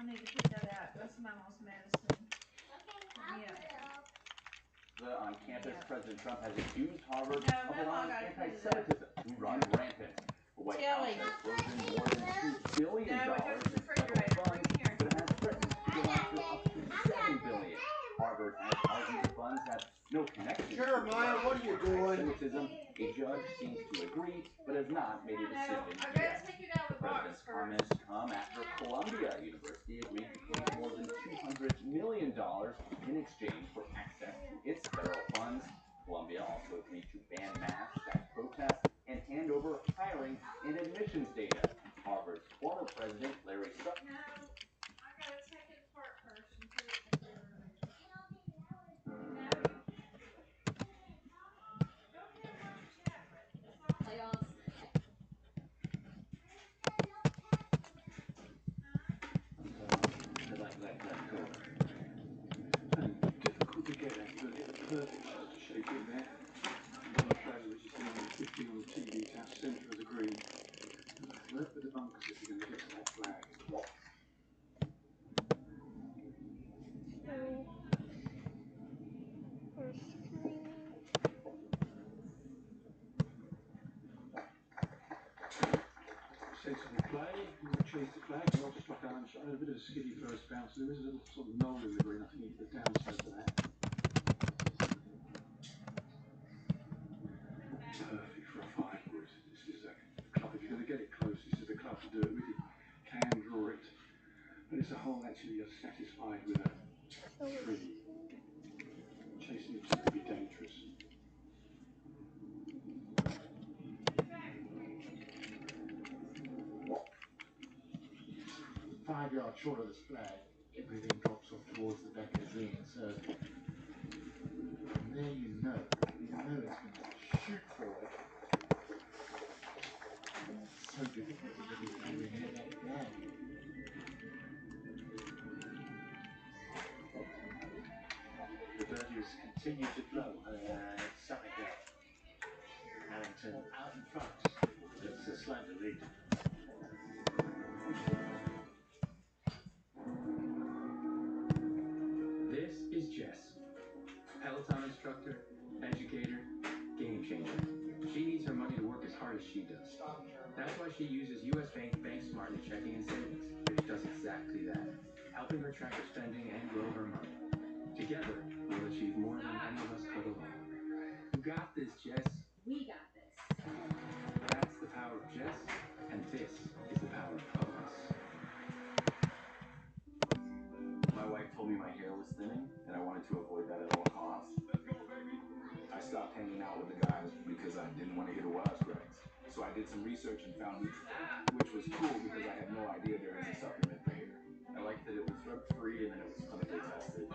I need to pick that out. That's my mom's medicine. Yeah. On campus, Yeah. President Trump has accused Harvard No, of Mama allowing gotta put it anti-Semitism to run rampant. The White House Tilly. has frozen more than $2 billion No, it goes in the in federal refrigerator. Bring funds, it here. but it has threatened to go after up to $7 billion. Harvard has argued the funds have no connection to Jeremiah, what are you doing? anti-Semitism. A judge seems to agree, but has not made a No, decision I gotta yet. take it out The of the box president's first. comments come after Columbia University agreed to pay more than $200 million in exchange for access to its federal funds. Columbia also agreed to ban masks at protests and hand over hiring and admissions data. Harvard's former president, Larry Summers. No, I gotta take it apart first and put it in the refrigerator. No. Go ahead and watch your tablet. Playoffs. Difficult to get at, but it's perfect just to shape in there. One player which is doing 50 on the TV taps centre of the green. Alert with the bunkers if you're going to get to that flag. Sensible play, chase the flag, well struck iron shot, a bit of a skiddy first bounce. There is a little sort of knoll in the green, I think you get the downside to that. Perfect for a 5-wood. This is a club, if you're going to get it close, this is the club to do it with. You can draw it, but it's a hole actually you're satisfied with a 3. Chasing it could be dangerous. 5 yards short of this flag, everything drops off towards the back of the green. So from there you know it's going to shoot forward. It's so difficult to get it anywhere near that flag. The birdies continue to flow. Summing down. Harrington out in front. It's a slender lead. This is Jess, Peloton instructor, educator, game changer. She needs her money to work as hard as she does. That's why she uses US Bank Smart checking and savings, which does exactly that, helping her track her spending and grow her money. Together, we'll achieve more than any of us could alone. You got this, Jess. We got this. That's the power of Jess, and this is the power of us. My wife told me my hair was thinning, and I wanted to avoid that at all costs. I stopped hanging out with the guys because I didn't want to hear the wisecracks. So I did some research and found Nutrafol, which was cool because I had no idea there was a supplement for hair. I liked that it was drug-free and that it was clinically tested.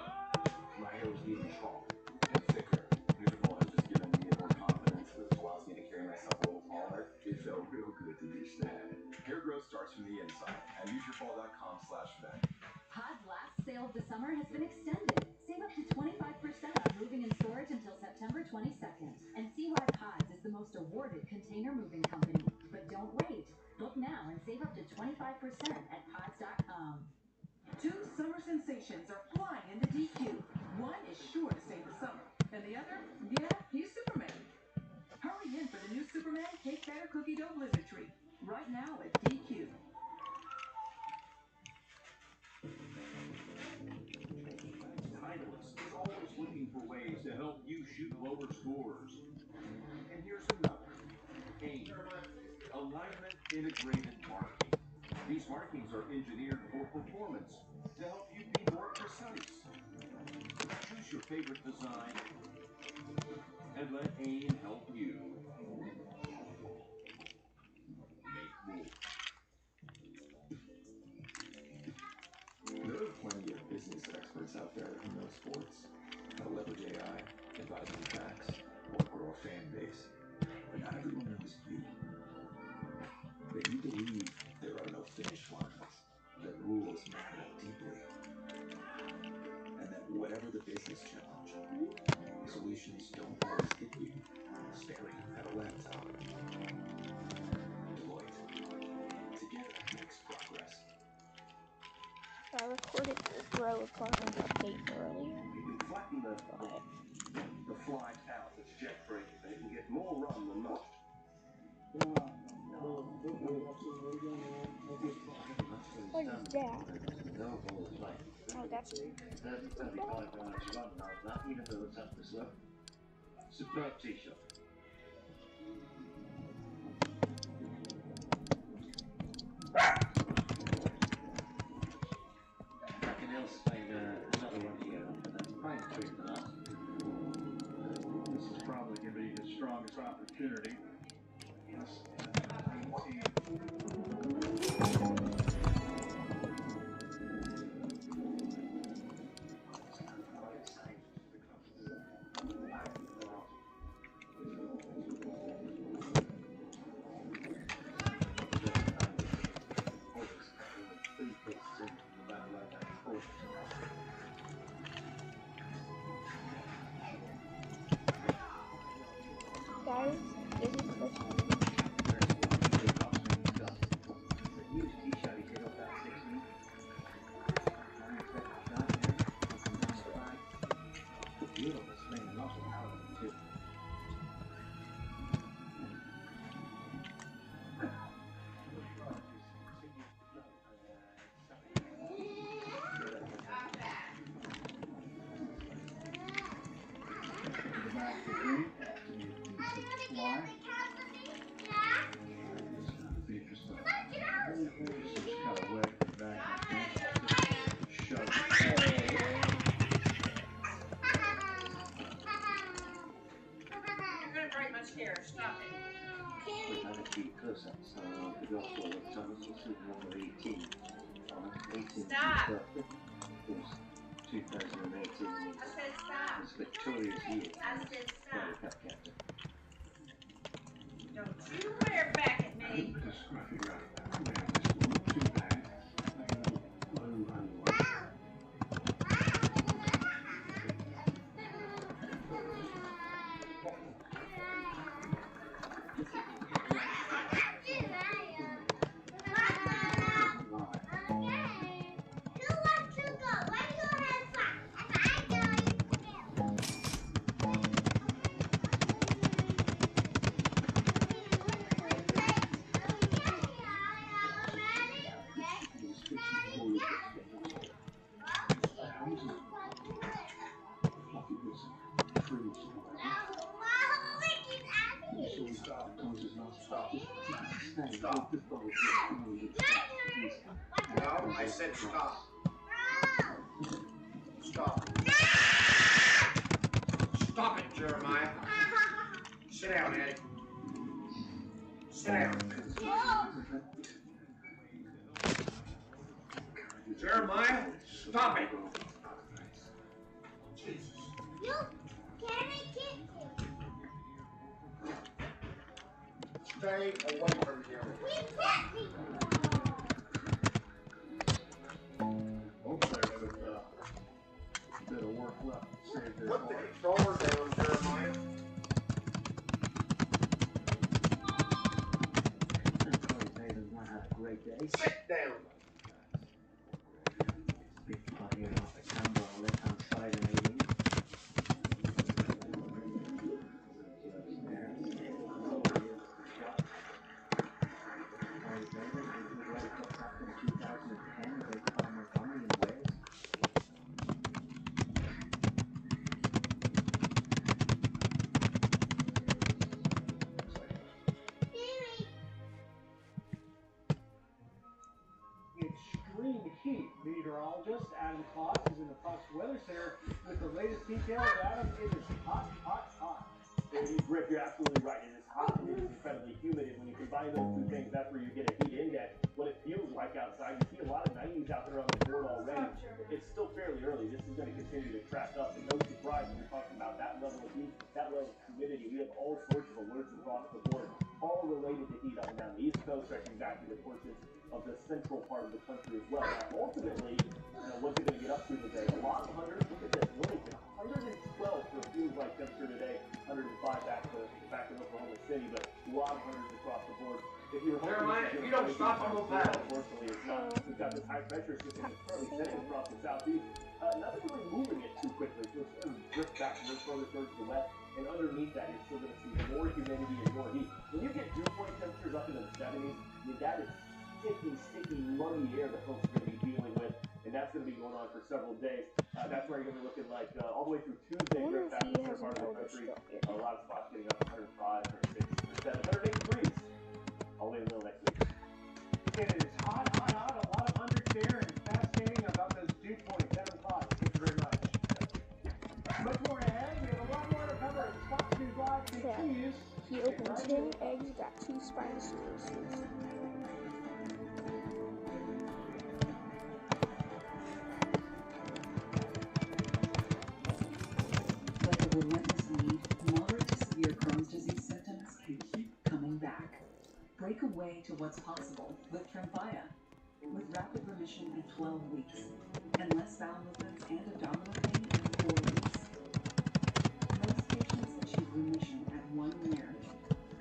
My hair was even taller and thicker. Nutrafol has just given me more confidence, which allows me to carry myself a little taller. It felt real good to be sad. Hair growth starts from the inside at Nutrafol.com/vet. Pod's last sale of the summer has been extended. Save up to 25% on moving and storage until September 22nd. And see why Pods is the most awarded container moving company. But don't wait. Book now and save up to 25% at pods.com. 2 summer sensations are flying into DQ. One is sure to save the summer, and the other, yeah, he's Superman. Hurry in for the new Superman Cake Batter Cookie Dough Blizzard Treat. Right now at DQ. Titleist is always looking for ways to help you shoot lower scores. And here's another. AIM, Alignment Integrated Marking. These markings are engineered for performance to help you be more precise. Choose your favorite design and let AIM help you make more. There are plenty of business experts out there who know sports, how to leverage AI, advise on tracks, or grow a fan base. But not everyone knows you. That you believe there are no finish lines, that rules matter deeply, and that whatever the business challenge, solutions don't always hit you staring at a laptop. Deloitte. Together makes progress. I was talking update earlier. You can flatten the flight out that's jet free, and it can get more run than most. What is that? Oh, that's even though it's up this low. Superb tee shot. Else played another one here for the pine tree for that. This is probably going to be his strongest opportunity. Yes. Guys, this is the time. Stop. 2018. I said stop. It's victorious year. I said stop. Cup captain. Don't you wear back at me. Stop. No, I said stop. Stop. Stop it, Jeremiah. Sit down, Eddie. Sit down. Jeremiah, stop it. Jesus. You can't kick it. Stay away from him. We can't kick Both players with a bit of work left to save their Put the mark. controller down, Jeremiah. Sit down. Big party off the camera on the left-hand side of me. Extreme heat meteorologist Adam Kloss is in the Fox Weather Center with the latest details. Adam, it is hot, hot, hot. Rick, you're absolutely right. It is hot and it is incredibly humid. And when you combine those two things, that's where you get a heat index. What it feels like outside, you see a lot of 90s out there on the board already. It's still fairly early. This is going to continue to track up. And no surprise when we're talking about that level of heat, that level of humidity. We have all sorts of alerts across the board, all related to heat up and down the East Coast, stretching back to the portions of the central part of the country as well. Now, ultimately, what's it going to get up to today? A lot of hundreds. Look at this. Wilmington, 112 for a feels like temperature today. 105 back in Oklahoma City, but a lot of hundreds across the board. If you were hoping Jeremiah, to if you don't stop, I'm gonna pass. unfortunately, it's not. We've got this high pressure system that's currently setting across the southeast. Nothing really moving it too quickly, so it's going to drift back a little further towards the west. And underneath that, you're still going to see more humidity and more heat. When you get dew point temperatures up into the 70s, that is sticky, muggy air that folks are going to be dealing with, and that's going to be going on for several days. That's why you're going to be looking like all the way through Tuesday, drift back to the part of the country. A lot of spots getting up 105, 106, 108 degrees all the way to the middle of next week. It is hot. A lot of hundreds there, and fascinating about those dew points. Adam Fox, thank you very much. Much more ahead. We have a lot more to cover as Fox News Live continues. He opened 10 eggs, got 2 spiny statues. Like a relentless weed, moderate to severe Crohn's disease symptoms can keep coming back. Break away to what's possible with Tremfya. With rapid remission in 12 weeks, and less bowel movements and abdominal pain in 4 weeks. Most patients achieve remission at 1 year,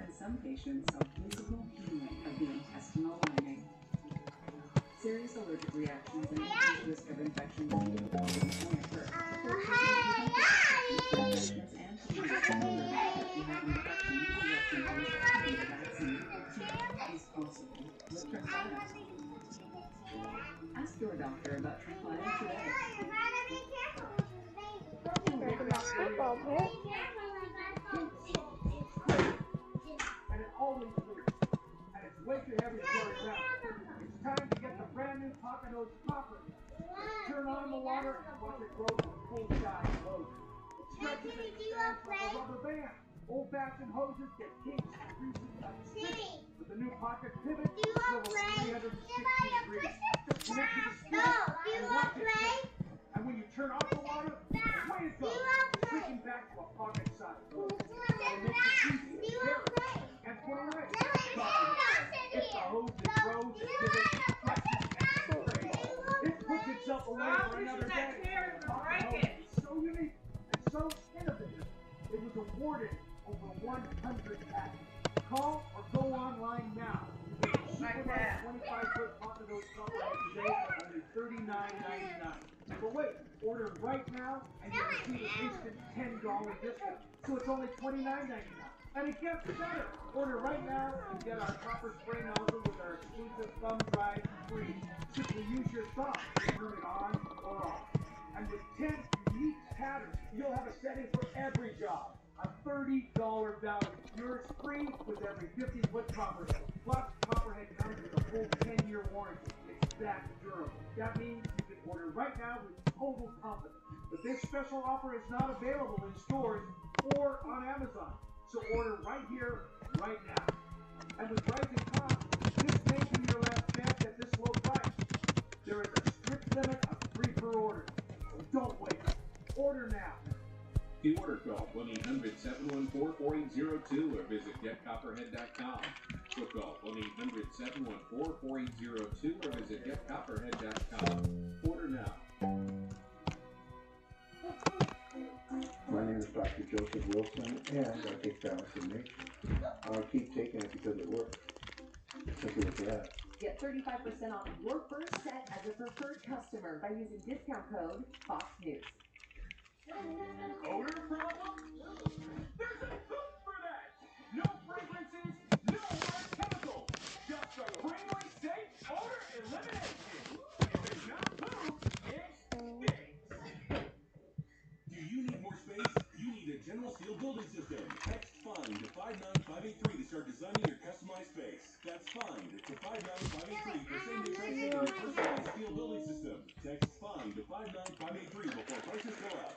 and some patients saw visible healing of the intestinal lining. Serious allergic reactions and increased risk of infections and development may occur. Infections and diseases if you have an infection or symptoms of the vaccine is possible with Tremfya. Ask your doctor about Tremfya today. Breaking my football player. And it always leaks. And it's way too heavy to carry around. It's time to get the brand new Pocket Hose Popper. Turn on the water and watch it grow to full size hose. It stretches and expands like a rubber band. Old-fashioned hoses get kinks and greases like stick. With the new Pocket Pivot, it swivels 360 degrees. Just connect to the spigot and watch it spin. And when you turn off the water, away it goes, switching back to a pocket size hose. It makes it easy to carry and put away. It's the hose that grows, pivots, flexes, and sprays. It puts itself away for another day. It's so unique and so innovative. It was awarded over 100 patents. Call or go online now. Super 25-foot Pocket Hose Popper today for only $39.99. But wait, order right now and you'll receive an instant $10 discount. So it's only $29.99. And it gets better. Order right now and get our copper spray nozzle with our exclusive thumb drive free. Simply use your thumb to turn it on or off. And with 10 unique patterns, you'll have a setting for every job. A $30 value. Yours free with every 50-foot copperhead. Plus, copperhead comes with a full 10-year warranty. It's that durable. That means you can order right now with total confidence. But this special offer is not available in stores or on Amazon. So order right here, right now. And with rising costs, this may be your last chance at this low price. There is a strict limit of 3 per order. So don't wait. Order now. The order call 1-800-714-4802 or visit getcopperhead.com. So call 1-800-714-4802 or visit getcopperhead.com. Order now. My name is Dr. Joseph Wilson, and I take Balance in Nature. I'll keep taking it because it works. Simple as that. Get 35% off your first set as a preferred customer by using discount code FOXNEWS. Odor problem? There's a hook for that! No fragrances, no more chemicals. Just supremely safe odor elimination. If it's not poop, it stinks. Do you need more space? You need a General Steel building system. Text FIND to 59583 to start designing your customized space. That's FIND to 59583 for same-day pricing on your personalized steel building system. Text FIND to 59583 before prices go up.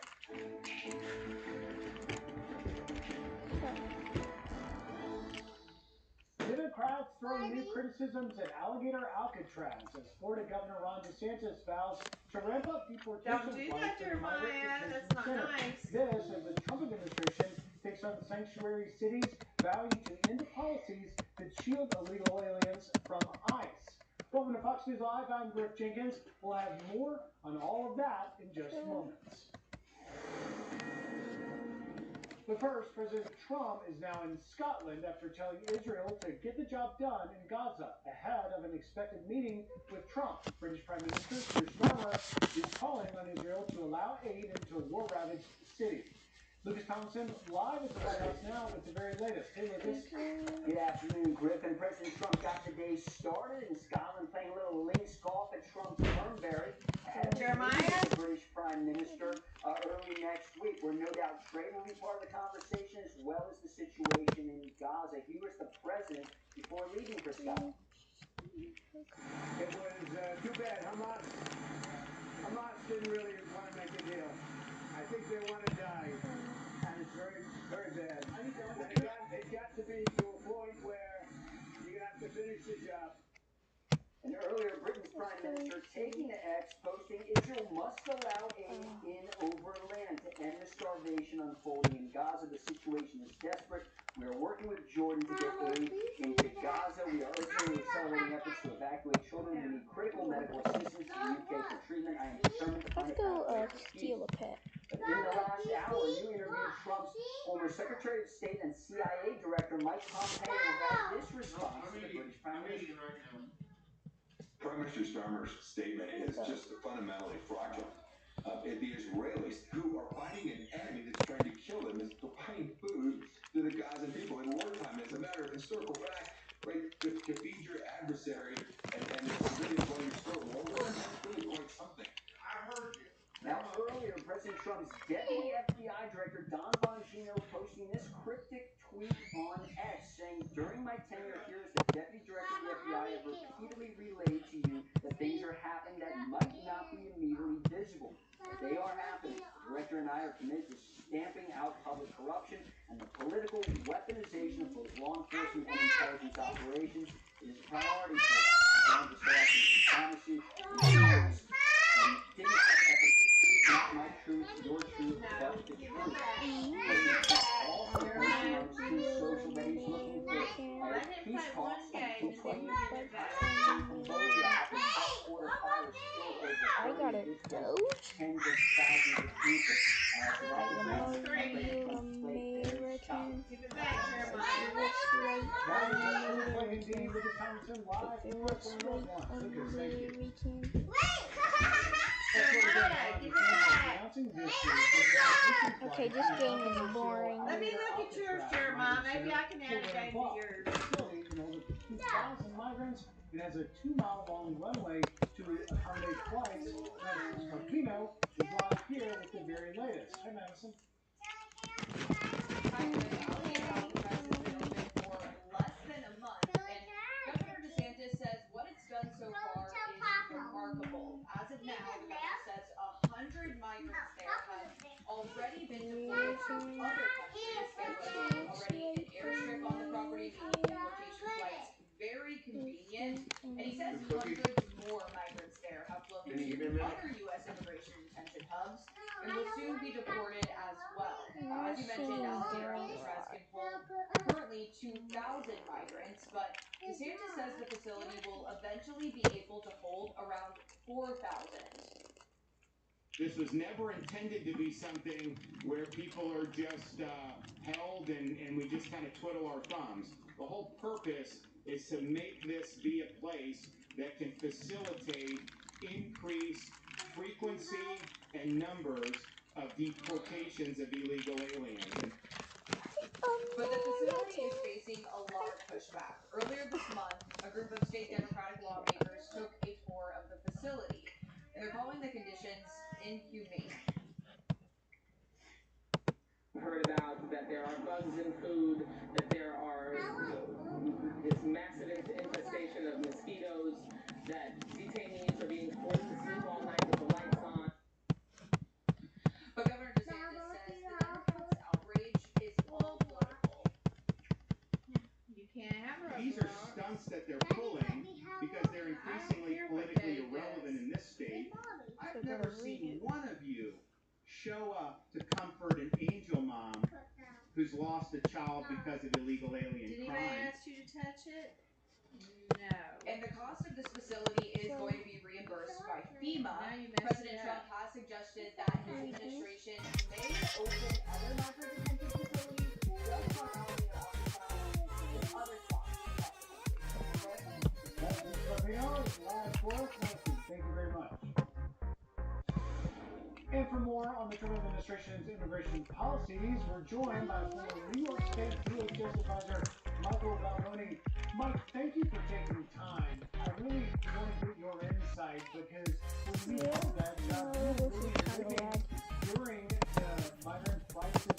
Democrats throwing new criticisms at alligator Alcatraz as Florida Governor Ron DeSantis vows to ramp up deportation Don't do flights that, in the migrant Jeremiah. detention That's not center. nice. This as the Trump administration takes on sanctuary cities, vowing to end policies that shield illegal aliens from ICE. Welcome to Fox News Live. I'm Griff Jenkins. We'll have more on all of that in just moments. But first, President Trump is now in Scotland after telling Israel to get the job done in Gaza ahead of an expected meeting with Trump. British Prime Minister Keir Starmer is calling on Israel to allow aid into a war-ravaged city. Lucas Thompson live at the White House now with the very latest. Hey, Lucas. Good afternoon, Griffin. President Trump got the day started in Scotland playing a little links golf at Trump's Turnberry. Jeremiah? The British Prime Minister early next week, where no doubt trade will be part of the conversation as well as the situation in Gaza. He was the president before leaving for Scotland. It was too bad. Hamas didn't really want to make a deal. I think they want to die, and it's very, very bad. It got to be to a point where you're going to have to finish the job. And earlier, Britain's Prime Minister taking to X, posting Israel must allow aid in overland to end the starvation unfolding in Gaza. The situation is desperate. We are working with Jordan to get aid into Gaza. We are urgently accelerating efforts to evacuate children who need critical medical assistance to the UK for treatment. I am determined to find a path to steal a pet. But in the last hour, you interviewed Trump's former Secretary of State and CIA Director Mike Pompeo, who had this response to the British Prime Minister. Prime Minister Starmer's statement is just fundamentally fraudulent. The Israelis, who are fighting an enemy that's trying to kill them, is providing food to the Gazan people in wartime. As a matter of historical fact, right, to feed your adversary and the civilians while you're still at war with them, that's really quite something. I heard you. Now, earlier, President Trump's deputy FBI director, Don Bongino, posting this cryptic tweet on X, saying, "During my tenure here as the deputy director of the FBI, I have repeatedly relayed to you that things are happening that might not be immediately visible. But they are happening. The director and I are committed to stamping out public corruption and the political weaponization of both law enforcement and intelligence operations. It is a priority for us. I'm going to set out some diplomacy and dignified efforts. Not my truth, your truth, but the truth." Also posting on his Truth Social that he's looking for peace talks to continue in Cambodia after cross-border fires killed over 30 displaced tens of thousands of people. So that is Give it back, Jeremiah. Indeed, Lucas Thompson live. Jeremiah, give it back. Okay, this game is boring. Let me look at yours, Jeremiah. Maybe I can add a game to yours. In over 2,000 migrants, it has a 2-mile-long runway to accommodate flights. Madison Carpino is live here with the very latest. Hi, Madison. I'll be about the press has been open for less than a month, and Governor DeSantis says what it's done so far is remarkable. As of now, the governor says 100 migrants there have already been deported to other countries. There was already an airstrip on the property, making deportation flights very convenient. And he says hundreds more migrants there have flown to other U.S. immigration detention hubs and will soon be deported as well. As you mentioned, Alabama can hold currently 2,000 migrants, but DeSantis says the facility will eventually be able to hold around 4,000. This was never intended to be something where people are just held and we just kind of twiddle our thumbs. The whole purpose is to make this be a place that can facilitate increased frequency and numbers of deportations of illegal aliens. But the facility is facing a lot of pushback. Earlier this month, a group of state Democratic lawmakers took a tour of the facility, and they're calling the conditions inhumane. Heard about that there are bugs in food, that there are this massive infestation of mosquitoes, that detainees are being forced to sleep all night with the lights on. But Governor DeSantis says the Democrats' outrage is all political. You can't have a These are stunts that they're pulling because they're increasingly politically irrelevant in this state. I've never seen one of you show up to comfort an angel mom who's lost a child because of illegal alien Did crime. anybody ask you to touch it? No. And the cost of this facility is going to be reimbursed by FEMA. President Trump has suggested that his administration may open other migrant detention facilities for us nicely. Thank you very much. And for more on the Trump administration's immigration policies, we're joined by former New York State DHS advisor Michael Balboni. Mike, thank you for taking the time. I really want to get your insight because when we know that we're really living during the migrant crisis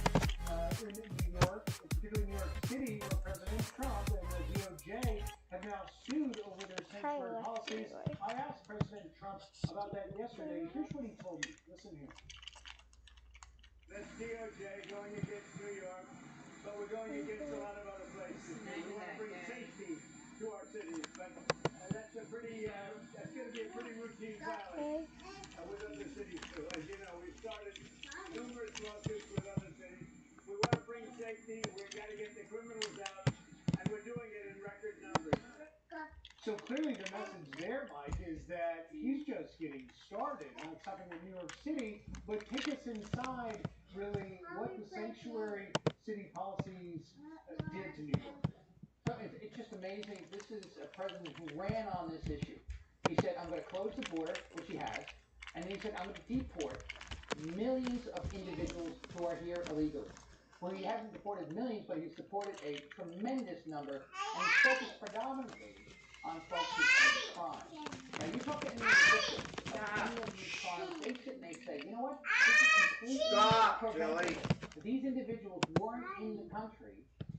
in New York, particularly New York City, where President Trump and the DOJ have now sued over their sanctuary policies. I asked President Trump about that yesterday. Here's what he told me. Listen here. That's DOJ going against New York, but we're going against a lot of other places. We want to bring safety to our cities, but that's a pretty, that's going to be a pretty routine filing with other cities too. As you know, we've started numerous lawsuits with other cities. We want to bring safety. We've got to get the criminals out, and we're doing it in record numbers. So clearly the message there, Mike, is that he's just getting started. Not something in New York City, but take us inside, really, what the sanctuary city policies did to New York. So it's just amazing. This is a president who ran on this issue. He said, I'm going to close the border, which he has, and then he said, I'm going to deport millions of individuals who are here illegally. Well, he hasn't deported millions, but he's deported a tremendous number, and he's focused predominantly on folks who commit crimes. Now, you talk to any of the victims of any of these crimes, they sit and they say, you know what? This is completely preventable. If these individuals weren't in the country,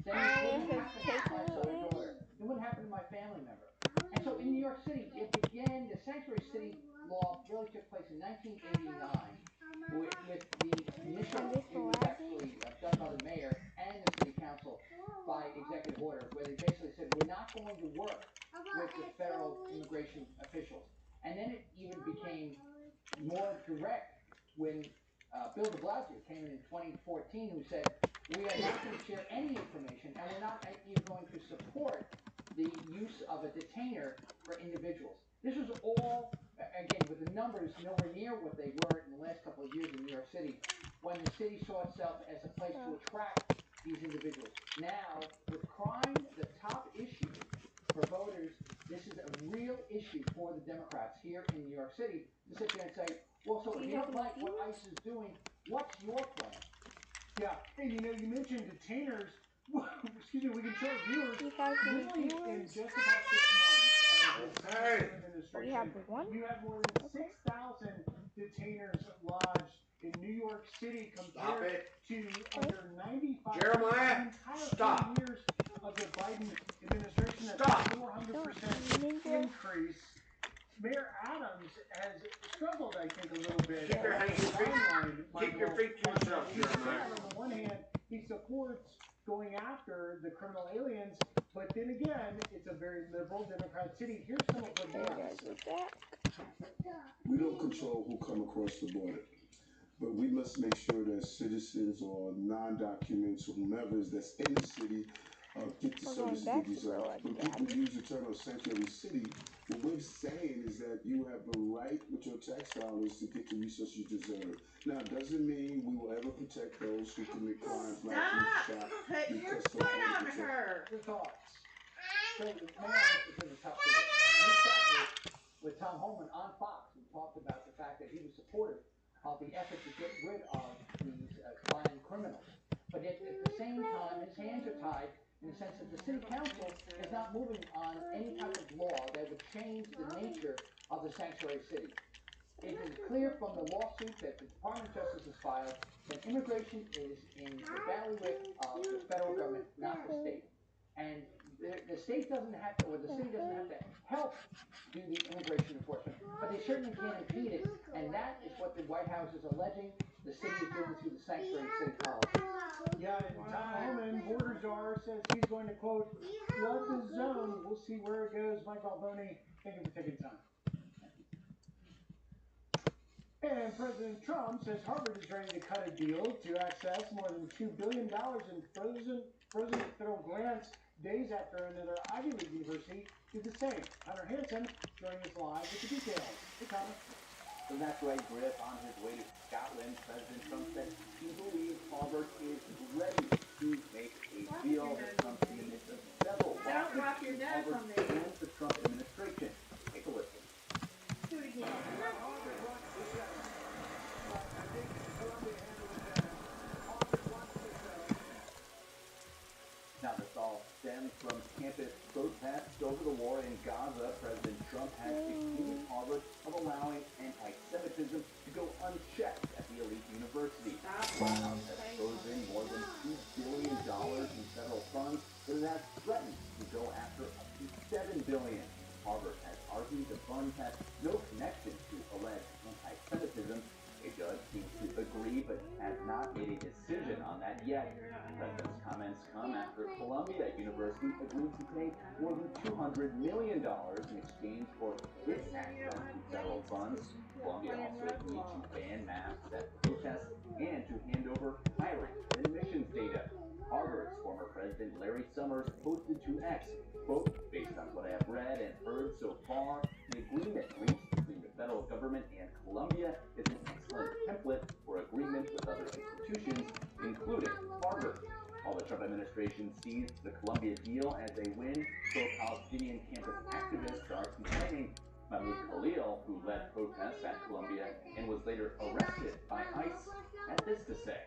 then it wouldn't happen to my son or daughter. It wouldn't happen to my family member. And so in New York City, it began, the sanctuary city law really took place in 1989 with the initial, it was actually done by the mayor and the city council by executive order, where they basically said, we're not going to work with the federal immigration officials. And then it even became more direct when Bill de Blasio came in 2014, who said, we are not going to share any information, and we're not even going to support the use of a detainer for individuals. This was all, again, with the numbers nowhere near what they were in the last couple of years in New York City, when the city saw itself as a place to attract these individuals. Now, with crime the top issue for voters, this is a real issue for the Democrats here in New York City to sit there and say, well, so if you don't like what ICE is doing, what's your plan? Yeah, and you know, you mentioned detainers. Excuse me, we can show our viewers. Really, in just about 6 months of administration, you have more than 6,000 detainers lodged in New York City compared to under 95 Jeremiah, entire 4 years of the Biden administration. That's a 400% increase. Mayor Adams has struggled, I think, a little bit. Keep your feet to yourself, Jeremiah. On the one hand, he supports going after the criminal aliens, but then again, it's a very liberal Democrat city. Here's some of what he has to say. We don't control who come across the border, but we must make sure that citizens or non-documents or whomever that's in the city get the services they deserve. When people use the term of sanctuary city, what we're saying is that you have the right with your tax dollars to get the resources you deserve. Now, it doesn't mean we will ever protect those who commit crimes like you shot. Put your foot on her. Your thoughts. So the mayor is in the top three. He sat with Tom Homan on Fox and talked about the fact that he was supportive of the effort to get rid of these violent criminals. But yet, at the same time, his hands are tied in the sense that the city council is not moving on any type of law that would change the nature of the sanctuary city. It is clear from the lawsuit that the Department of Justice has filed that immigration is in the bailiwick of the federal government, not the state. And the state doesn't have to, or the city doesn't have to help do the immigration enforcement, but they certainly can't impede it, and that is what the White House is alleging the city is doing through the sanctuary city policy. Yeah, and Tom Homan, border czar, says he's going to, quote, flood the zone. We'll see where it goes. Mike Balboni, thank you for taking time. And President Trump says Harvard is ready to cut a deal to access more than $2 billion in frozen federal grants days after another Ivy League university did the same. Hunter Hansen joining us live with the details. Hey, Connor. So that's right, Griff. On his way to Scotland, President Trump said he believes Harvard is ready to make a deal that comes in the midst of several lawsuits between Harvard and the Trump administration. Take a listen. Harvard has argued the funds have no connection to alleged anti-Semitism. A judge seems to agree but has not made a decision on that yet. The president's comments come after Columbia University agreed to pay more than $200 million in exchange for its access to federal funds. Columbia also agreed to ban masks at protests and to hand over hiring and admissions data. Harvard's former president Larry Summers posted to X, quote, "Based on what I have read and heard so far, the agreement reached between the federal government and Columbia is an excellent template for agreement with other institutions, including Harvard." While the Trump administration sees the Columbia deal as a win, pro-Palestinian campus activists are complaining. Mahmoud Khalil, who led protests at Columbia and was later arrested by ICE, had this to say.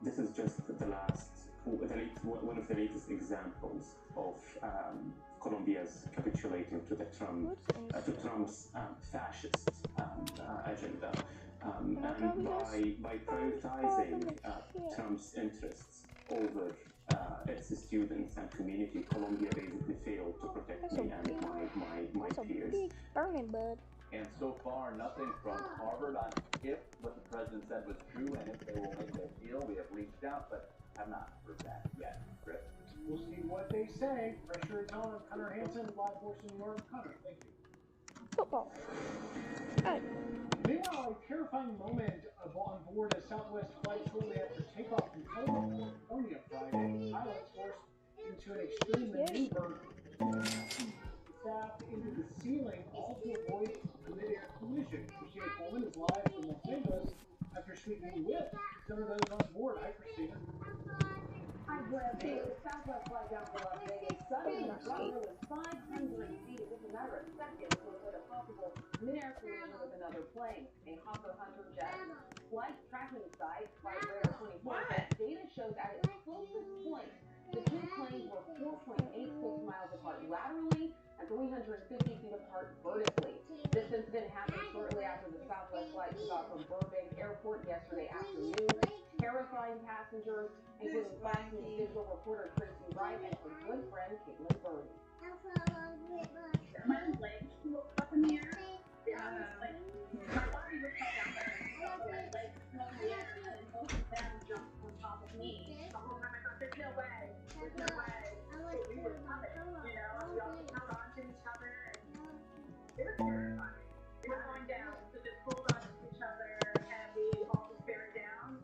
This is just one of the latest examples of Colombia's capitulating to Trump's fascist agenda, and by prioritizing Trump's interests over its students and community, Colombia basically failed to protect me and my peers. And so far, nothing from Harvard on if what the president said was true and if they will make a deal. We have reached out, but have not heard that yet. Chris? We'll see what they say. Pressure is on. Connor Hansen, live force in New York. Connor, thank you. Football. Meanwhile, a terrifying moment on board a Southwest flight shortly after takeoff from California Friday. Pilots forced into an extreme maneuver, staff into the ceiling, all to avoid a mid-air collision. Christina Coleman is live from Los Angeles after speaking with some of those on board. Hi, Christina. Hi, Brett. The Southwest flight down to Las Vegas suddenly dropped more than 500 feet. It was a matter of seconds to avoid a possible mid-air collision with another plane. A Hawker Hunter jet flight tracking site, Flight Radar 24, data shows at its closest point, the two planes were 4.86 miles apart laterally and 350 feet apart vertically. This incident happened shortly after the Southwest flight took off from Burbank Airport yesterday afternoon, terrifying passengers, including Fox News visual reporter Tracy Wright and her good friend Caitlin Birdie. My legs looked up in the air. Like, my body was cut down there, so my legs flew in the air, and both of them jumped on top of me. The whole time I thought, there's no way. There's no way. But we were coming, you know? We all just held on to each other, and it was terrifying. We were going down, so just pulled on to each other, and we all just bared down.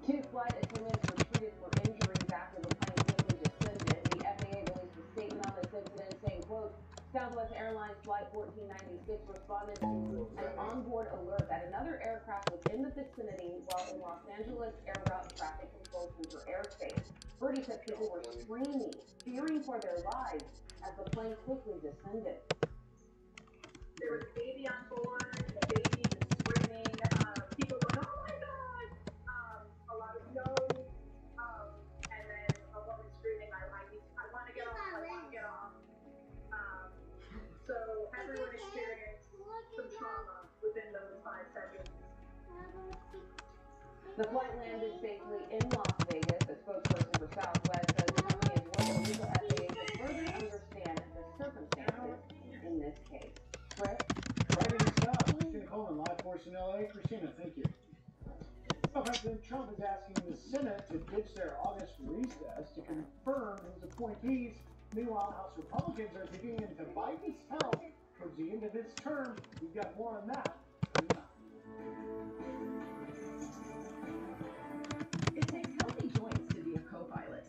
Two flight attendants were treated for injuries after the plane quickly descended. The FAA released a statement on this incident saying, quote, Southwest Airlines Flight 1496 responded to an onboard alert that another aircraft was in the vicinity while in Los Angeles Air Route Traffic Control Center airspace. Birdie said people were screaming, fearing for their lives as the plane quickly descended. There was a baby on board, the baby was screaming, people going, oh my God! A lot of no's, and then a woman screaming, I want to get off, I want to get off. So everyone experienced some trauma within those 5 seconds. The flight landed safely in Las Vegas. A spokesperson for Southwest says the company is working with the FAA to further understand the circumstances in this case. Chris? Writing stuff. Christina Coleman, live force in LA. Christina, thank you. Well, President Trump is asking the Senate to ditch their August recess to confirm his appointees. Meanwhile, House Republicans are digging into Biden's health towards the end of his term. We've got more on that coming up. It takes healthy joints to be a co-pilot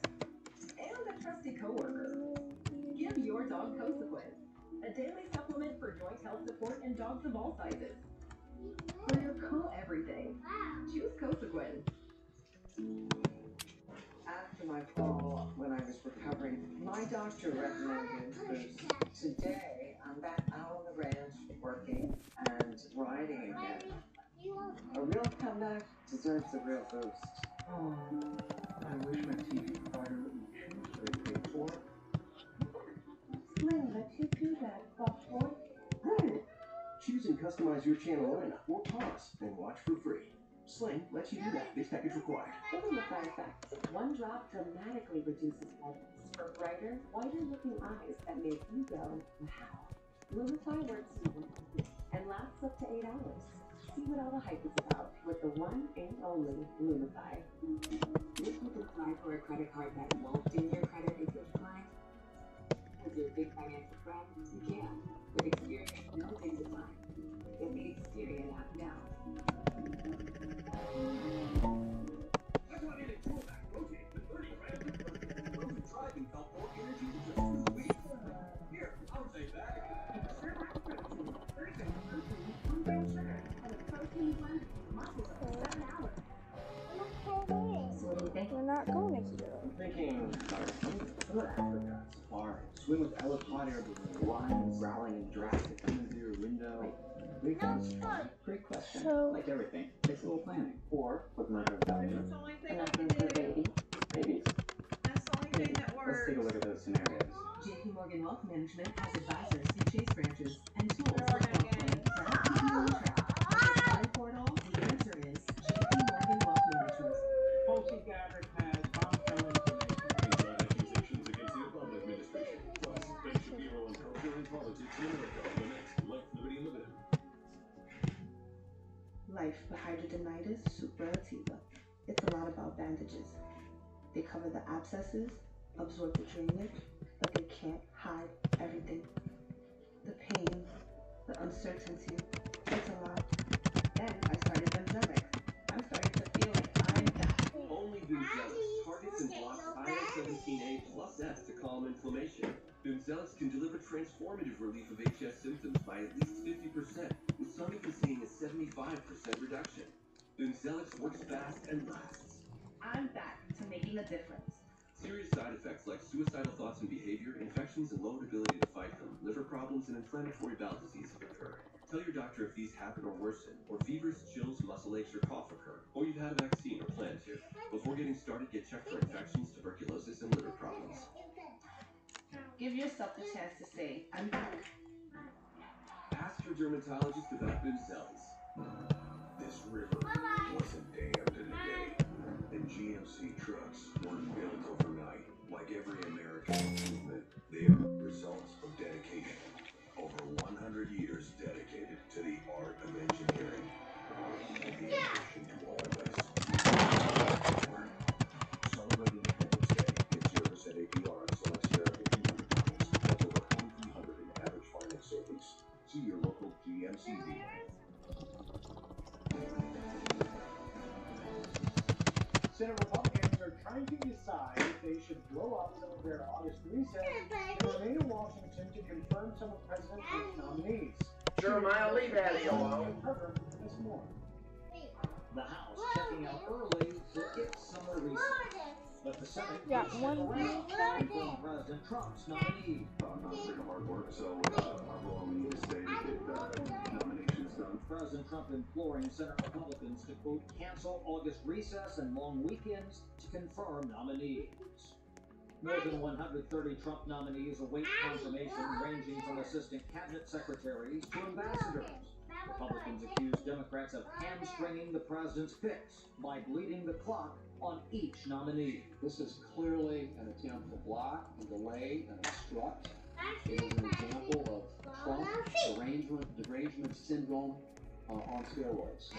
and a trusted coworker. Give your dog Consequence, a daily supplement for joint health support in dogs of all sizes. For your co-everything, choose Consequence. After my fall, when I was recovering, my doctor recommended Boost. Today, I'm back out on the ranch, working and riding again. A real comeback deserves a real boost. Oh, I wish my TV provider let me choose what I pay for. Sling lets you do that, soft boy. Choose and customize your channel lineup or pause and watch for free. Sling lets you do that. This package required. Given the side effects, one drop dramatically reduces headaches. for brighter, whiter-looking eyes that make you go, wow. Lumify works smooth and lasts up to 8 hours. See what all the hype is about with the one and only Lumify. You could apply for a credit card that won't ding your credit if you apply. With your big financial friends, you can. With Experian, no takes a time. Get the Experian app now. I got in a 12-pack protein with 30 grams of protein. Frozen tried and felt more energy in just 2 weeks. Here, I'll take that. So what do you think? We're not going to heal. I'm thinking other Africa, safari, swim with elephant hot air balloon, lions growling in Jurassic coming through your window. Great question. So, Like everything, takes a little planning. Or with $900,000. Enough room for a baby? Babies. That's the only thing that works. Let's take a look at those scenarios. JP Morgan Wealth Management has advisors in Chase branches and tools to help plan, track, and track. On the portal, the answer is JP Morgan Wealth Management. Tulsi Gabbard has bombshell information. Inside accusations against the Obama administration. Plus, Ben Shapiro on culture and politics in America. The next Life, Liberty, and Limited. Life with hidradenitis suppurativa. It's a lot about bandages. They cover the abscesses, absorb the drainage, but they can't hide everything. The pain, the uncertainty, it's a lot. Then I started Benzelic. I'm starting to feel like I'm that. Only Benzelic targets and blocks IL-17A plus S to calm inflammation. Benzelic can deliver transformative relief of HS symptoms by at least 50%, with some even seeing a 75% reduction. Benzelic works fast and lasts. I'm back to making a difference. Serious side effects like suicidal thoughts and behavior, infections, and lowered ability to fight them, liver problems, and inflammatory bowel disease have occurred. Tell your doctor if these happen or worsen, or fevers, chills, muscle aches, or cough occur, or you've had a vaccine or plan to. Before getting started, get checked for infections, tuberculosis, and liver problems. Give yourself the chance to say, I'm back. Ask your dermatologist about Benzelic. This river wasn't dammed in a day, and GMC trucks weren't built overnight. Like every American movement, they are results of dedication. Over 100 years dedicated to the art of engineering and the ambition to always celebrate Independence Day. Get 0% APR on select Sierra 1500 models. That's over 2,300 in average finance savings. See your local GMC dealer. Senate Republicans are trying to decide if they should blow up some of their August recess and remain in Washington to confirm some of President Trump's nominees. Jeremiah, leave Eddie alone. This morning. The House checking out early for its summer recess. But the Senate Yeah, is one around thing. from President Trump's nominee. I'm not sick of hard work, so I'll go on the stay to get nominations done. President Trump imploring Senate Republicans to, quote, cancel August recess and long weekends to confirm nominees. More than 130 Trump nominees await confirmation, ranging from assistant cabinet secretaries to ambassadors. Republicans accuse Democrats of hamstringing the president's picks by bleeding the clock on each nominee. This is clearly an attempt to block and delay and obstruct. It is an example of Trump derangement syndrome on steroids.